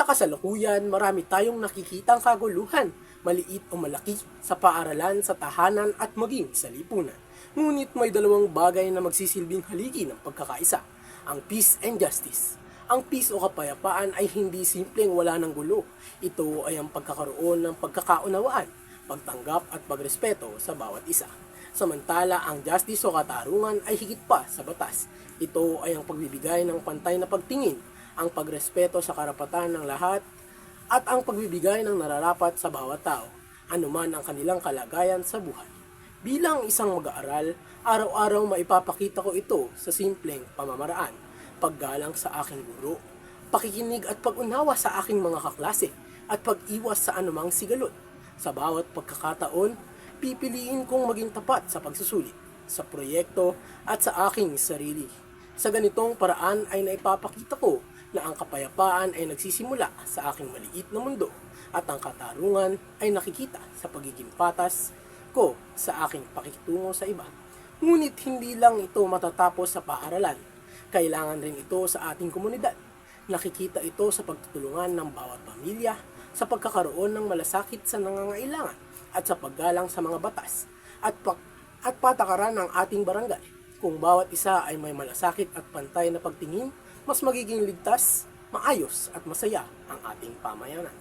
Sa kasalukuyan, marami tayong nakikitang kaguluhan, maliit o malaki, sa paaralan, sa tahanan at maging sa lipunan. Ngunit may dalawang bagay na magsisilbing haligi ng pagkakaisa, ang peace and justice. Ang peace o kapayapaan ay hindi simpleng wala ng gulo. Ito ay ang pagkakaroon ng pagkakaunawaan, pagtanggap at pagrespeto sa bawat isa. Samantala, ang justice o katarungan ay higit pa sa batas. Ito ay ang pagbibigay ng pantay na pagtingin, ang pagrespeto sa karapatan ng lahat, at ang pagbibigay ng nararapat sa bawat tao, anuman ang kanilang kalagayan sa buhay. Bilang isang mag-aaral, araw-araw maipapakita ko ito sa simpleng pamamaraan, paggalang sa aking guro, pakikinig at pag-unawa sa aking mga kaklase, at pag-iwas sa anumang sigalot. Sa bawat pagkakataon, pipiliin kong maging tapat sa pagsusulit, sa proyekto at sa aking sarili. Sa ganitong paraan ay naipapakita ko na ang kapayapaan ay nagsisimula sa aking maliit na mundo at ang katarungan ay nakikita sa pagiging patas ko sa aking pakikitungo sa iba. Ngunit hindi lang ito matatapos sa paaralan. Kailangan rin ito sa ating komunidad. Nakikita ito sa pagtutulungan ng bawat pamilya, sa pagkakaroon ng malasakit sa nangangailangan at sa paggalang sa mga batas at patakaran ng ating barangay. Kung bawat isa ay may malasakit at pantay na pagtingin, mas magiging ligtas, maayos at masaya ang ating pamayanan.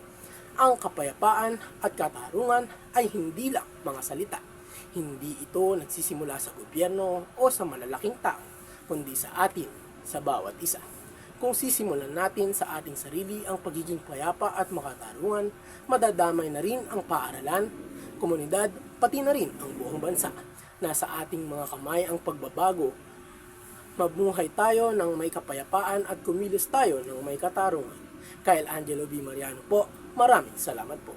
Ang kapayapaan at katarungan ay hindi lang mga salita. Hindi ito nagsisimula sa gobyerno o sa malalaking tao, kundi sa atin, sa bawat isa. Kung sisimulan natin sa ating sarili ang pagiging payapa at makatarungan, madadamay na rin ang paaralan, komunidad, pati na rin ang buong bansa. Nasa ating mga kamay ang pagbabago. Mabuhay tayo ng may kapayapaan at kumilos tayo ng may katarungan. Kyle Angelo B. Mariano po, maraming salamat po.